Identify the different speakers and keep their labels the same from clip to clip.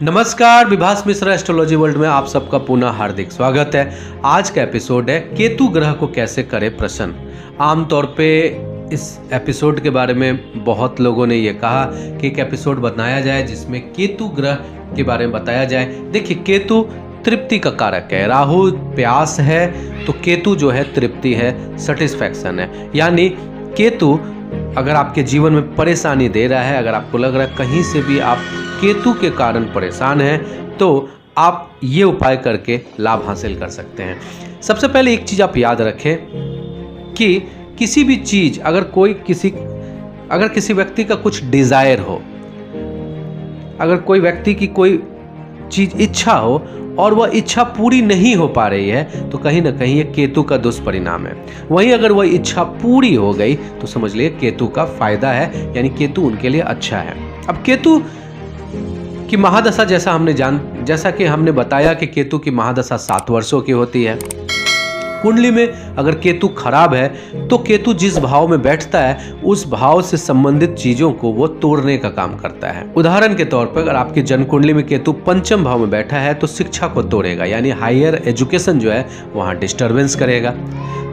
Speaker 1: नमस्कार, Vibhas Mishra astrology world में आप सबका पुनः हार्दिक स्वागत है। आज का एपिसोड है केतु ग्रह को कैसे करें प्रसन्न। आमतौर पे इस एपिसोड के बारे में बहुत लोगों ने ये कहा कि एक एपिसोड बनाया जाए जिसमें केतु ग्रह के बारे में बताया जाए। देखिए, केतु तृप्ति का कारक है, राहु प्यास है, तो केतु जो है तृप्ति है, सेटिस्फैक्शन है। यानी केतु अगर आपके जीवन में परेशानी दे रहा है, अगर आपको लग रहा है कहीं से भी आप केतु के कारण परेशान हैं, तो आप ये उपाय करके लाभ हासिल कर सकते हैं। सबसे पहले एक चीज़ आप याद रखें कि किसी भी चीज़ अगर किसी व्यक्ति का कुछ डिज़ायर हो, अगर कोई व्यक्ति की कोई चीज़ इच्छा हो और वह इच्छा पूरी नहीं हो पा रही है, तो कहीं ना कहीं ये केतु का दुष्परिणाम है। वहीं अगर वह इच्छा पूरी हो गई तो समझ लिए केतु का फायदा है, यानी केतु उनके लिए अच्छा है। अब केतु की महादशा जैसा कि हमने बताया कि केतु की महादशा 7 वर्षों की होती है। कुंडली में अगर केतु खराब है तो केतु जिस भाव में बैठता है उस भाव से संबंधित चीजों को वो तोड़ने का काम करता है। उदाहरण के तौर पर अगर आपकी जन्म कुंडली में केतु पंचम भाव में बैठा है तो शिक्षा को तोड़ेगा, यानी हायर एजुकेशन जो है वहां डिस्टरबेंस करेगा।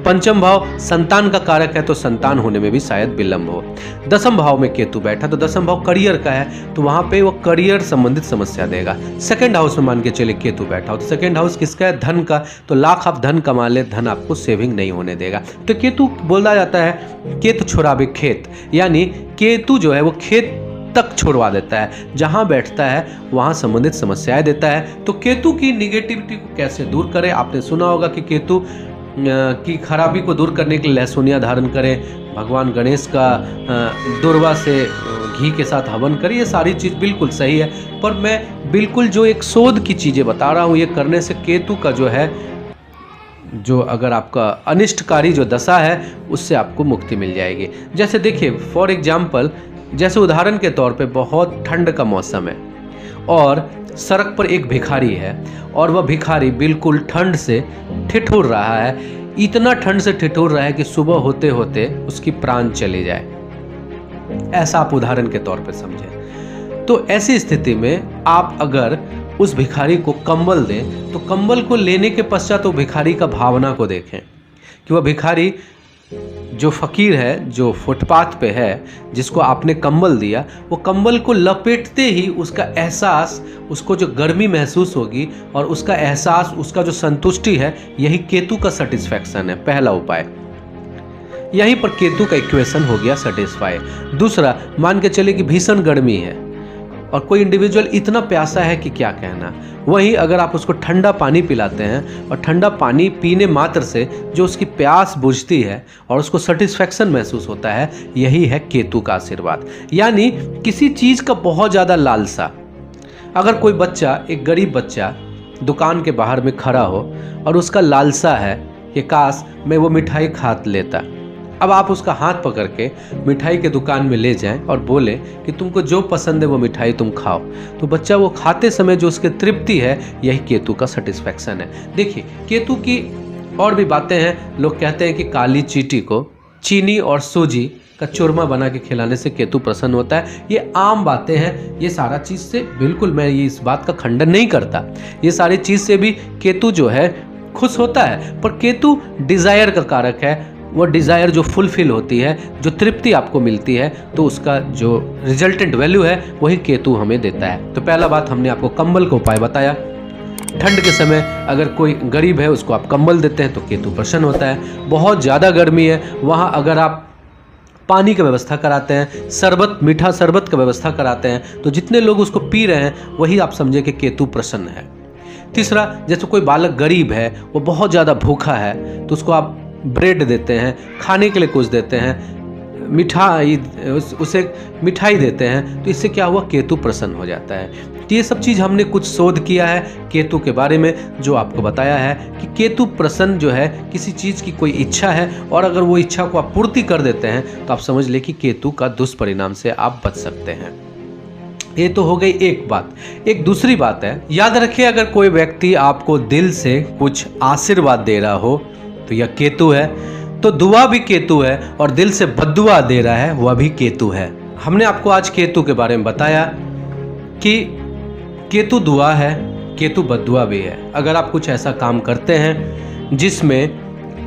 Speaker 1: पंचम भाव संतान का कारक है तो संतान होने में भी शायद विलंब हो। दसम भाव में केतु बैठा तो दसम भाव करियर का है तो वहां पे वो करियर संबंधित समस्या देगा। सेकंड हाउस में मान के चले केतु बैठा हो तो सेकंड हाउस किसका है? धन का। तो लाख आप धन कमा ले, धन आपको सेविंग नहीं होने देगा। तो केतु बोला जाता है केतु छुड़ावे खेत, यानी केतु जो है वो खेत तक छोड़वा देता है, जहां बैठता है वहां संबंधित समस्याएं देता है। तो केतु की निगेटिविटी को कैसे दूर करें? आपने सुना होगा कि केतु की खराबी को दूर करने के लिए लहसुनिया धारण करें, भगवान गणेश का दुर्वा से घी के साथ हवन करें। ये सारी चीज़ बिल्कुल सही है, पर मैं बिल्कुल जो एक शोध की चीज़ें बता रहा हूँ, ये करने से केतु का जो अगर आपका अनिष्टकारी जो दशा है उससे आपको मुक्ति मिल जाएगी। जैसे देखिए, फॉर एग्जाम्पल, जैसे उदाहरण के तौर पे बहुत ठंड का मौसम है और सड़क पर एक भिखारी है और वह भिखारी बिल्कुल ठंड से ठिठुर रहा है, इतना ठंड से ठिठुर रहा है कि सुबह होते होते उसकी प्राण चली जाए। ऐसा आप उदाहरण के तौर पे समझें। तो ऐसी स्थिति में आप अगर उस भिखारी को कंबल दें तो कंबल को लेने के पश्चात तो भिखारी का भावना को देखें कि वह भिखारी जो फकीर है, जो फुटपाथ पे है, जिसको आपने कंबल दिया, वो कंबल को लपेटते ही उसका एहसास, उसको जो गर्मी महसूस होगी और उसका एहसास, उसका जो संतुष्टि है, यही केतु का सेटिस्फैक्शन है। पहला उपाय यहीं पर केतु का इक्वेशन हो गया सेटिस्फाई। दूसरा, मान के चले कि भीषण गर्मी है और कोई इंडिविजुअल इतना प्यासा है कि क्या कहना, वहीं अगर आप उसको ठंडा पानी पिलाते हैं और ठंडा पानी पीने मात्र से जो उसकी प्यास बुझती है और उसको सेटिस्फैक्शन महसूस होता है, यही है केतु का आशीर्वाद। यानी किसी चीज़ का बहुत ज़्यादा लालसा, अगर कोई बच्चा, एक गरीब बच्चा दुकान के बाहर में खड़ा हो और उसका लालसा है कि काश मैं वो मिठाई खा लेता, अब आप उसका हाथ पकड़ के मिठाई के दुकान में ले जाएं और बोले कि तुमको जो पसंद है वो मिठाई तुम खाओ, तो बच्चा वो खाते समय जो उसकी तृप्ति है, यही केतु का सेटिस्फैक्शन है। देखिए, केतु की और भी बातें हैं। लोग कहते हैं कि काली चींटी को चीनी और सूजी का चूरमा बना के खिलाने से केतु प्रसन्न होता है। ये आम बातें हैं। ये सारा चीज़ से बिल्कुल मैं ये इस बात का खंडन नहीं करता, ये सारी चीज़ से भी केतु जो है खुश होता है। पर केतु डिज़ायर का कारक है। वो डिज़ायर जो फुलफिल होती है, जो तृप्ति आपको मिलती है, तो उसका जो रिजल्टेंट वैल्यू है वही केतु हमें देता है। तो पहला बात हमने आपको कंबल का उपाय बताया। ठंड के समय अगर कोई गरीब है उसको आप कंबल देते हैं तो केतु प्रसन्न होता है। बहुत ज़्यादा गर्मी है, वहाँ अगर आप पानी की व्यवस्था कराते हैं, शरबत, मीठा शरबत का व्यवस्था कराते हैं, तो जितने लोग उसको पी रहे हैं वही आप समझे कि केतु प्रसन्न है। तीसरा, जैसे कोई बालक गरीब है, वो बहुत ज़्यादा भूखा है, तो उसको आप ब्रेड देते हैं, खाने के लिए कुछ देते हैं, उसे मिठाई देते हैं, तो इससे क्या हुआ? केतु प्रसन्न हो जाता है। तो ये सब चीज़ हमने कुछ शोध किया है केतु के बारे में, जो आपको बताया है कि केतु प्रसन्न जो है, किसी चीज़ की कोई इच्छा है और अगर वो इच्छा को आप पूर्ति कर देते हैं तो आप समझ ले कि केतु का दुष्परिणाम से आप बच सकते हैं। ये तो हो गई एक बात। एक दूसरी बात है, याद रखिए, अगर कोई व्यक्ति आपको दिल से कुछ आशीर्वाद दे रहा हो तो यह केतु है, तो दुआ भी केतु है और दिल से बद्दुआ दे रहा है वह भी केतु है। हमने आपको आज केतु के बारे में बताया कि केतु दुआ है, केतु बद्दुआ भी है। अगर आप कुछ ऐसा काम करते हैं जिसमें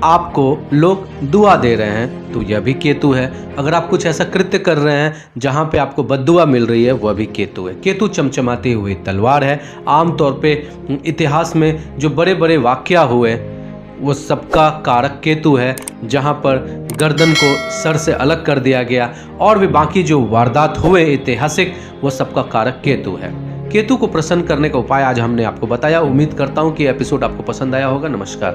Speaker 1: आपको लोग दुआ दे रहे हैं तो यह भी केतु है। अगर आप कुछ ऐसा कृत्य कर रहे हैं जहां पे आपको बद्दुआ मिल रही है, वह भी केतु है। केतु चमचमाती हुई तलवार है। आमतौर पे इतिहास में जो बड़े बड़े वाकया हुए वो सबका कारक केतु है, जहां पर गर्दन को सर से अलग कर दिया गया और भी बाकी जो वारदात हुए ऐतिहासिक, वो सबका कारक केतु है। केतु को प्रसन्न करने का उपाय आज हमने आपको बताया। उम्मीद करता हूं कि एपिसोड आपको पसंद आया होगा। नमस्कार।